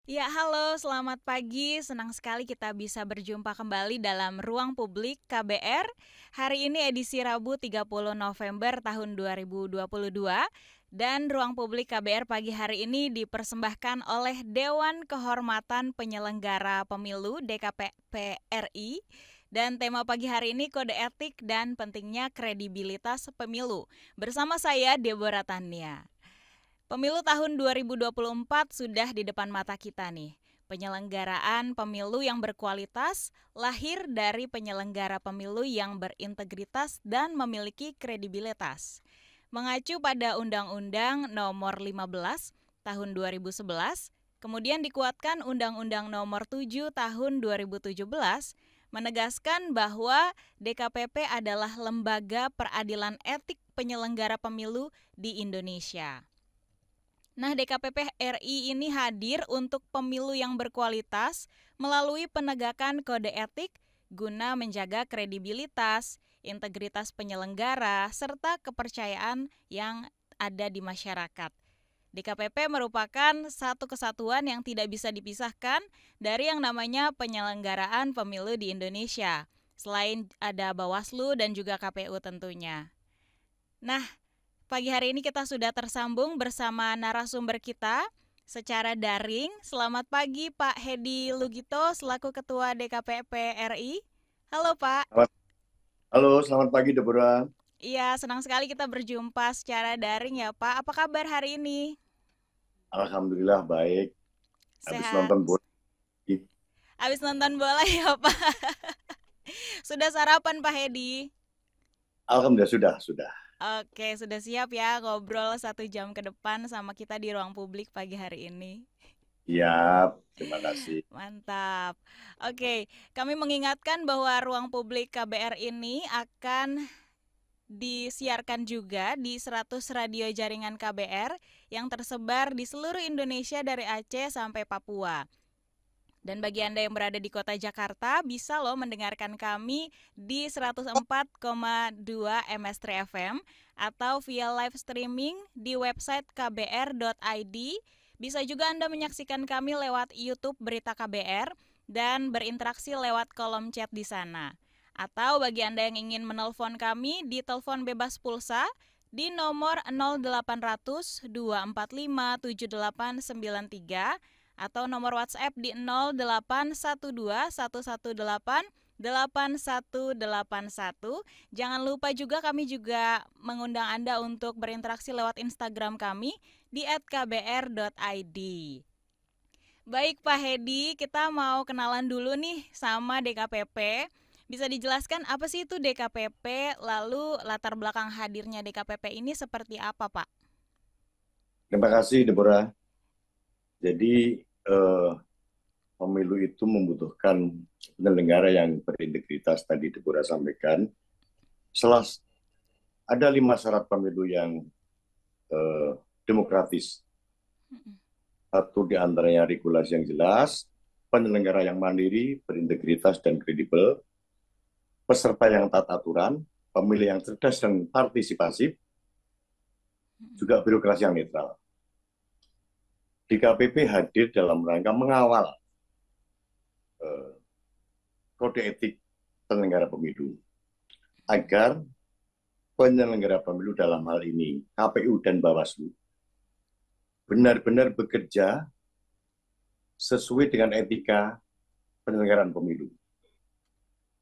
Ya, halo, selamat pagi. Senang sekali kita bisa berjumpa kembali dalam Ruang Publik KBR. Hari ini edisi Rabu 30 November tahun 2022. Dan Ruang Publik KBR pagi hari ini dipersembahkan oleh Dewan Kehormatan Penyelenggara Pemilu DKPP RI. Dan tema pagi hari ini kode etik dan pentingnya kredibilitas pemilu. Bersama saya Deborah Tania. Pemilu tahun 2024 sudah di depan mata kita nih. Penyelenggaraan pemilu yang berkualitas lahir dari penyelenggara pemilu yang berintegritas dan memiliki kredibilitas. Mengacu pada Undang-Undang Nomor 15 Tahun 2011, kemudian dikuatkan Undang-Undang Nomor 7 Tahun 2017, menegaskan bahwa DKPP adalah lembaga peradilan etik penyelenggara pemilu di Indonesia. Nah, DKPP RI ini hadir untuk pemilu yang berkualitas melalui penegakan kode etik guna menjaga kredibilitas, integritas penyelenggara, serta kepercayaan yang ada di masyarakat. DKPP merupakan satu kesatuan yang tidak bisa dipisahkan dari yang namanya penyelenggaraan pemilu di Indonesia. Selain ada Bawaslu dan juga KPU tentunya. Nah, pagi hari ini kita sudah tersambung bersama narasumber kita secara daring. Selamat pagi Pak Hedi Lugito selaku Ketua DKPP RI. Halo Pak. Selamat- Halo, selamat pagi Deborah. Iya, senang sekali kita berjumpa secara daring ya Pak. Apa kabar hari ini? Alhamdulillah baik. Habis Sehat. nonton bola. Habis nonton bola ya Pak. Sudah sarapan Pak Hedi? Alhamdulillah sudah. Oke, sudah siap ya ngobrol 1 jam ke depan sama kita di ruang publik pagi hari ini. Siap, terima kasih. Mantap. Oke, kami mengingatkan bahwa ruang publik KBR ini akan disiarkan juga di 100 radio jaringan KBR yang tersebar di seluruh Indonesia dari Aceh sampai Papua. Dan bagi Anda yang berada di kota Jakarta, bisa loh mendengarkan kami di 104,2 MS3 FM atau via live streaming di website kbr.id. Bisa juga Anda menyaksikan kami lewat YouTube Berita KBR dan berinteraksi lewat kolom chat di sana. Atau bagi Anda yang ingin menelpon kami di telepon bebas pulsa di nomor 0800 245 7893 atau nomor WhatsApp di 0812 118 8181. Jangan lupa juga kami juga mengundang Anda untuk berinteraksi lewat Instagram kami di @kbr.id. Baik Pak Hedi, kita mau kenalan dulu nih sama DKPP. Bisa dijelaskan apa sih itu DKPP, lalu latar belakang hadirnya DKPP ini seperti apa Pak? Terima kasih Deborah. Jadi eh, pemilu itu membutuhkan penyelenggara yang berintegritas tadi Deborah sampaikan. Selas ada 5 syarat pemilu yang eh, demokratis. Satu di antaranya regulasi yang jelas, penyelenggara yang mandiri, berintegritas dan kredibel, peserta yang taat aturan, pemilih yang cerdas dan partisipatif, juga birokrasi yang netral. DKPP hadir dalam rangka mengawal eh, kode etik penyelenggara pemilu agar penyelenggara pemilu dalam hal ini KPU dan Bawaslu benar-benar bekerja sesuai dengan etika penyelenggaraan pemilu.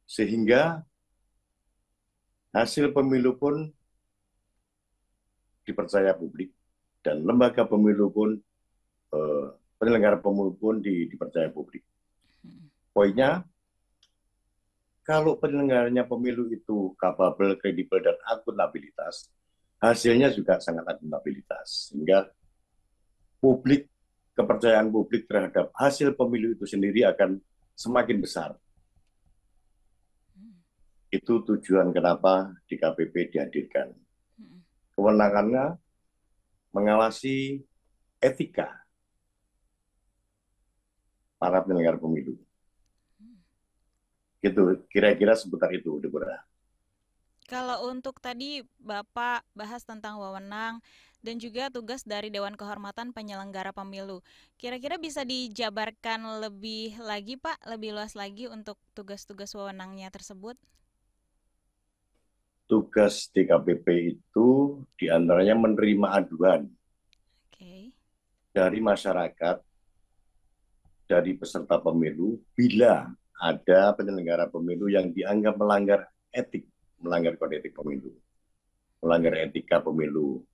Sehingga hasil pemilu pun dipercaya publik dan lembaga pemilu pun eh, penyelenggara pemilu pun dipercaya publik. Poinnya, kalau penyelenggaranya pemilu itu kapabel, kredibel, dan akuntabilitas, hasilnya juga sangat akuntabilitas. Sehingga publik, kepercayaan publik terhadap hasil pemilu itu sendiri akan semakin besar. Itu tujuan kenapa DKPP dihadirkan. Kewenangannya mengawasi etika para penyelenggara pemilu. Gitu, kira-kira seputar itu, Deborah. Kalau untuk tadi Bapak bahas tentang wewenang dan juga tugas dari Dewan Kehormatan Penyelenggara Pemilu. Kira-kira bisa dijabarkan lebih lagi Pak, lebih luas lagi untuk tugas-tugas wewenangnya tersebut? Tugas DKPP itu diantaranya menerima aduan Oke. dari masyarakat, dari peserta pemilu, bila ada penyelenggara pemilu yang dianggap melanggar etik, melanggar kode etik pemilu, melanggar etika pemilu.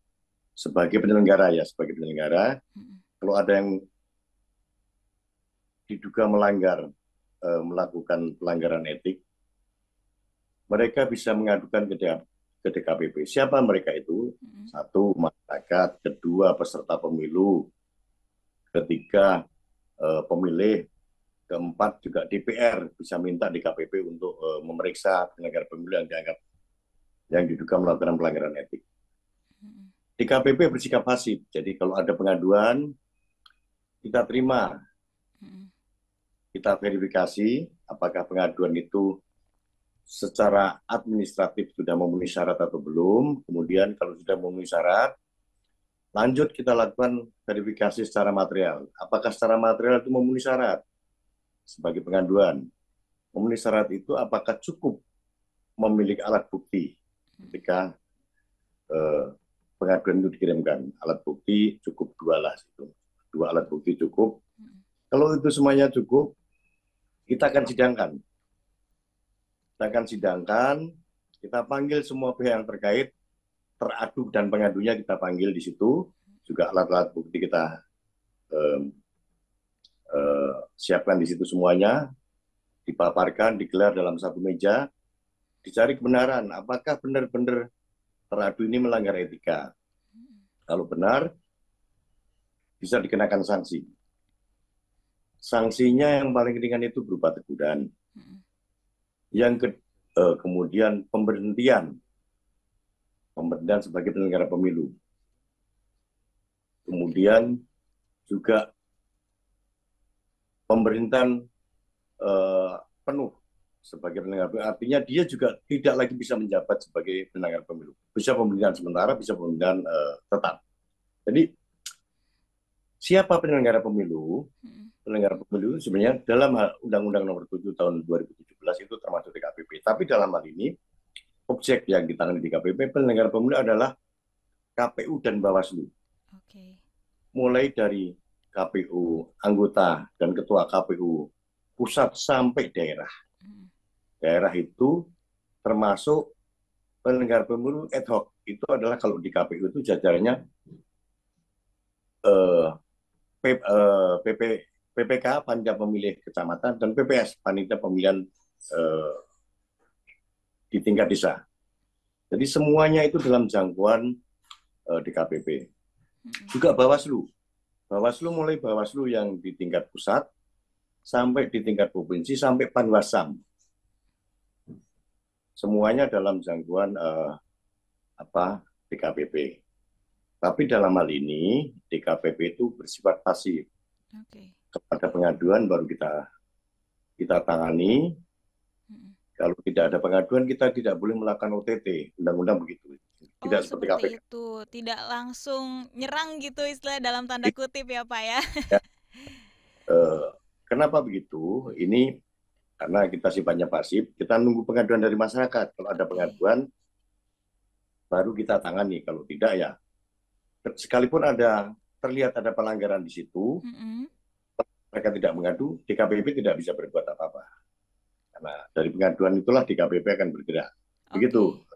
Sebagai penyelenggara ya, sebagai penyelenggara, Mm-mm. kalau ada yang diduga melanggar, melakukan pelanggaran etik, mereka bisa mengadukan ke DKPP. Siapa mereka itu? Mm-mm. Satu, masyarakat. Kedua, peserta pemilu. Ketiga, pemilih. Keempat, juga DPR bisa minta DKPP untuk memeriksa penyelenggara pemilu yang dianggap yang diduga melakukan pelanggaran etik. Mm-mm. DKPP bersikap pasif. Jadi kalau ada pengaduan, kita terima, Mm-mm. kita verifikasi apakah pengaduan itu secara administratif sudah memenuhi syarat atau belum. Kemudian kalau sudah memenuhi syarat, lanjut kita lakukan verifikasi secara material. Apakah secara material itu memenuhi syarat sebagai pengaduan? Memenuhi syarat itu apakah cukup memiliki alat bukti ketika eh, pengaduan itu dikirimkan. Alat bukti cukup dua lah. Dua alat bukti cukup. Mm-mm. Kalau itu semuanya cukup, kita akan sidangkan. Kita akan sidangkan, kita panggil semua pihak yang terkait, teradu dan pengadunya kita panggil di situ. Juga alat-alat bukti kita eh, siapkan di situ semuanya, dipaparkan, digelar dalam satu meja, dicari kebenaran, apakah benar-benar teradu ini melanggar etika. Mm-mm. Kalau benar, bisa dikenakan sanksi. Sanksinya yang paling ringan itu berupa teguran. Mm-mm. Yang kemudian pemberhentian sebagai penyelenggara pemilu. Oke. Kemudian juga pemberhentian eh, penuh sebagai penyelenggara pemilu. Artinya dia juga tidak lagi bisa menjabat sebagai penyelenggara pemilu. Bisa pemberhentian sementara, bisa pemberhentian tetap. Jadi siapa penyelenggara pemilu? Mm-mm. Penyelenggara pemilu sebenarnya dalam Undang-Undang Nomor 7 Tahun 2017 itu termasuk DKPP. Tapi dalam hal ini objek yang ditangani DKPP penyelenggara pemilu adalah KPU dan Bawaslu. Oke. Mulai dari KPU anggota dan ketua KPU pusat sampai daerah. Mm-mm. Daerah itu termasuk penyelenggara pemilu ad hoc. Itu adalah kalau di KPU itu jajarannya eh, PP, PPK, Panitia Pemilih Kecamatan, dan PPS, Panitia Pemilihan eh, di tingkat desa. Jadi semuanya itu dalam jangkauan DKPP. Mm-mm. Juga Bawaslu. Bawaslu mulai Bawaslu yang di tingkat pusat, sampai di tingkat provinsi, sampai Panwasam. Semuanya dalam jangkauan DKPP. Tapi dalam hal ini DKPP itu bersifat pasif. Oke. Kepada pengaduan baru kita tangani. Mm-mm. Kalau tidak ada pengaduan kita tidak boleh melakukan OTT. Undang-undang begitu. Oh, Tidak seperti seperti KPK. itu. Tidak langsung nyerang gitu istilah dalam tanda kutip ya, Pak ya. Ya, eh, kenapa begitu? Ini karena kita sifatnya pasif, kita nunggu pengaduan dari masyarakat. Kalau ada Oke. pengaduan, baru kita tangani. Kalau tidak ya, sekalipun terlihat ada pelanggaran di situ, Mm-mm. mereka tidak mengadu, DKPP tidak bisa berbuat apa-apa. Karena dari pengaduan itulah DKPP akan bergerak. Begitu. Oke.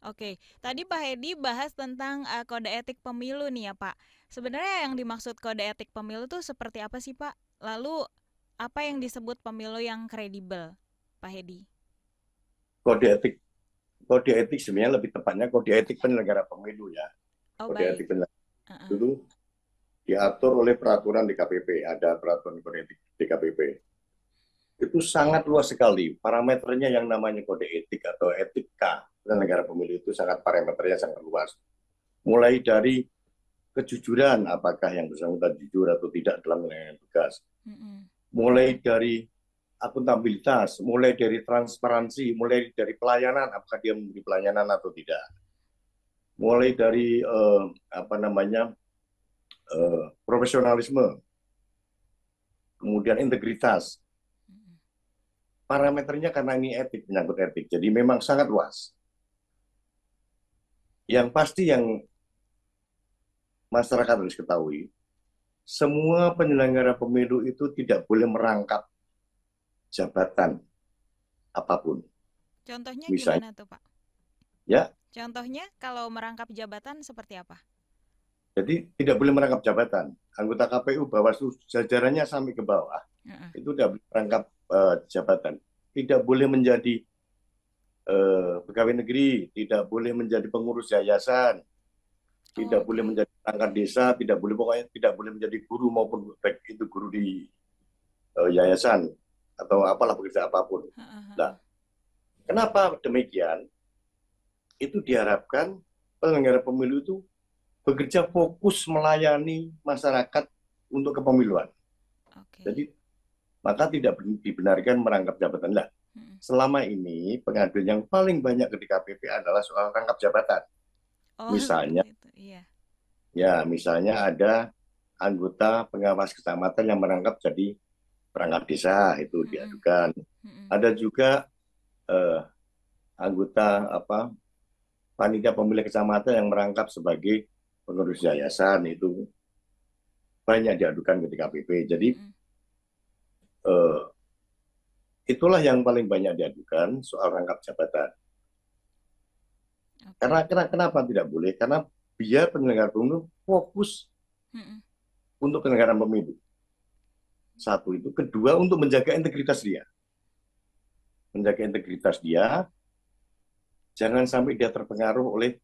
Oke, tadi Pak Hedi bahas tentang kode etik pemilu nih ya Pak. Sebenarnya yang dimaksud kode etik pemilu tuh seperti apa sih Pak? Lalu apa yang disebut pemilu yang kredibel, Pak Hedi? Kode etik kode etik sebenarnya lebih tepatnya kode etik penyelenggara pemilu ya. Oh Kode baik. etik penyelenggara Uh-uh. itu diatur oleh peraturan DKPP. Ada peraturan kode etik DKPP. Itu sangat luas sekali. Parameternya yang namanya kode etik atau etika penyelenggara pemilu itu sangat parameternya sangat luas. Mulai dari kejujuran, apakah yang bersangkutan jujur atau tidak dalam menjalankan tugas. Mm-mm. Mulai dari akuntabilitas, mulai dari transparansi, mulai dari pelayanan, apakah dia memberi pelayanan atau tidak, mulai dari profesionalisme, kemudian integritas. Parameternya karena ini etik, menyangkut etik, jadi memang sangat luas. Yang pasti yang masyarakat harus ketahui, semua penyelenggara pemilu itu tidak boleh merangkap jabatan apapun. Contohnya Misalnya, gimana tuh, Pak? ya, Contohnya kalau merangkap jabatan seperti apa? jadi tidak boleh merangkap jabatan. Anggota KPU, Bawaslu, jajarannya sampai ke bawah, itu tidak boleh merangkap jabatan. Tidak boleh menjadi pegawai negeri, tidak boleh menjadi pengurus yayasan, tidak boleh menjadi perangkat desa, tidak boleh, pokoknya tidak boleh menjadi guru maupun baik itu guru di yayasan atau apalah pekerjaan apapun. Nah, kenapa demikian? Itu diharapkan penyelenggara pemilu itu bekerja fokus melayani masyarakat untuk kepemiluan. Jadi maka tidak dibenarkan merangkap jabatan. Lah, selama ini pengaduan yang paling banyak ke DKPP adalah soal rangkap jabatan. Misalnya, misalnya ada anggota pengawas kecamatan yang merangkap jadi perangkat desa, itu diadukan. Ada juga anggota panitia pemilih kecamatan yang merangkap sebagai pengurus yayasan, itu banyak diadukan ke DKPP. Jadi itulah yang paling banyak diadukan soal rangkap jabatan. Karena kenapa tidak boleh? Karena biar penyelenggara pemilu fokus untuk penyelenggaraan pemilu. Satu itu, kedua untuk menjaga integritas dia. Menjaga integritas dia, jangan sampai dia terpengaruh oleh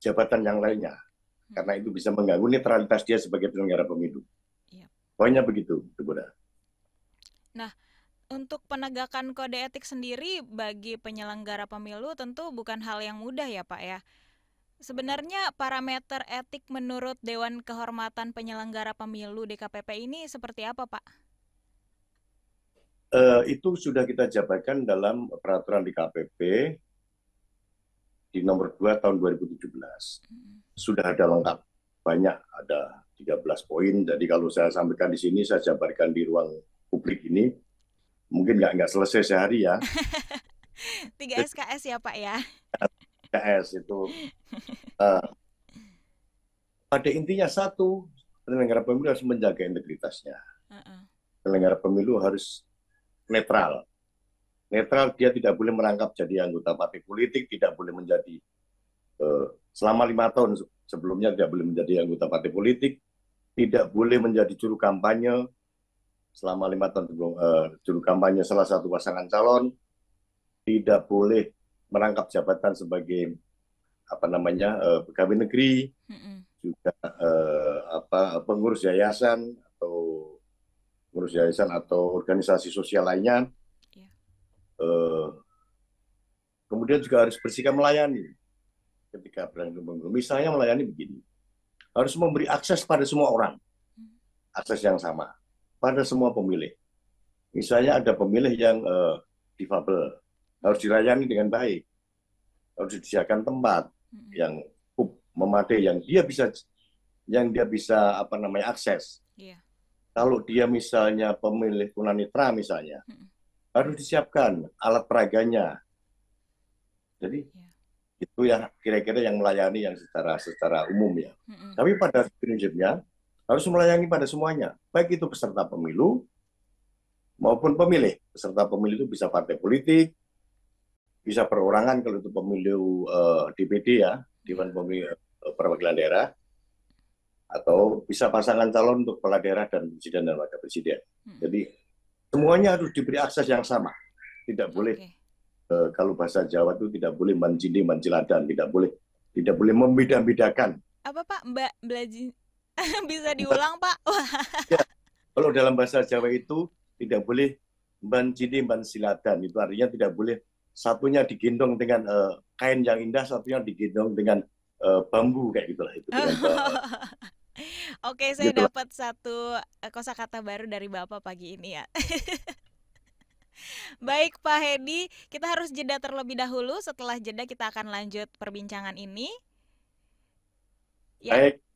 jabatan yang lainnya. Karena itu bisa mengganggu netralitas dia sebagai penyelenggara pemilu. Poinnya begitu, Deborah. Nah, untuk penegakan kode etik sendiri bagi penyelenggara pemilu tentu bukan hal yang mudah ya Pak ya. Sebenarnya parameter etik menurut Dewan Kehormatan Penyelenggara Pemilu DKPP ini seperti apa Pak? Itu sudah kita jabarkan dalam peraturan DKPP di nomor 2 tahun 2017. Sudah ada lengkap, banyak, ada 13 poin. Jadi kalau saya sampaikan di sini, saya jabarkan di ruang publik ini, mungkin nggak selesai sehari ya. 3 SKS ya Pak ya? SKS itu. Pada intinya satu, penyelenggara pemilu harus menjaga integritasnya. Penyelenggara pemilu harus netral. Netral, dia tidak boleh merangkap jadi anggota partai politik, tidak boleh menjadi selama 5 tahun sebelumnya tidak boleh menjadi anggota partai politik, tidak boleh menjadi juru kampanye selama 5 tahun sebelum juru kampanye salah satu pasangan calon, tidak boleh merangkap jabatan sebagai pegawai negeri, juga pengurus yayasan atau organisasi sosial lainnya. Kemudian juga harus bersikap melayani ketika berangkat pemilu. Misalnya melayani begini, harus memberi akses pada semua orang, akses yang sama pada semua pemilih. Misalnya ada pemilih yang difabel, harus dilayani dengan baik, harus disediakan tempat yang memadai, yang dia bisa akses. Kalau dia misalnya pemilih tunanetra misalnya, harus disiapkan alat peraganya. Jadi itu ya kira-kira yang melayani yang secara umum ya. Tapi pada prinsipnya harus melayani pada semuanya, baik itu peserta pemilu maupun pemilih. Peserta pemilu itu bisa partai politik, bisa perorangan kalau itu pemilu DPD ya, Dewan Pemilihan Perwakilan Daerah, atau bisa pasangan calon untuk kepala daerah dan presiden dan wakil presiden. Jadi semuanya harus diberi akses yang sama. Tidak boleh, kalau bahasa Jawa itu tidak boleh mancini manciladan, tidak boleh membeda-bedakan. Apa Pak? Bisa diulang Pak? Ya, kalau dalam bahasa Jawa itu tidak boleh mancini manciladan. Itu artinya tidak boleh satunya digendong dengan kain yang indah, satunya digendong dengan bambu kayak gitulah itu. Oke, saya dapat satu kosakata baru dari Bapak pagi ini ya. Baik Pak Hedi, kita harus jeda terlebih dahulu. Setelah jeda kita akan lanjut perbincangan ini. Ya, Baik, ya.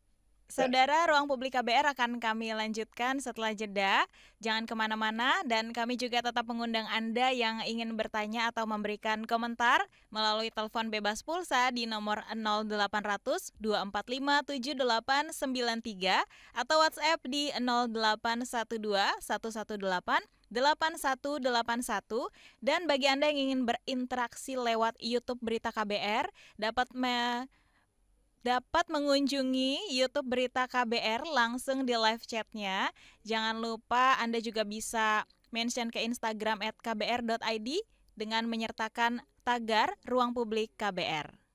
Saudara, Ruang Publik KBR akan kami lanjutkan setelah jeda. Jangan kemana-mana dan kami juga tetap mengundang Anda yang ingin bertanya atau memberikan komentar melalui telepon bebas pulsa di nomor 0800 245 7893 atau WhatsApp di 0812 118 8181 dan bagi Anda yang ingin berinteraksi lewat YouTube Berita KBR dapat mengunjungi YouTube Berita KBR langsung di live chatnya. Jangan lupa Anda juga bisa mention ke Instagram @kbr.id dengan menyertakan tagar Ruang Publik KBR.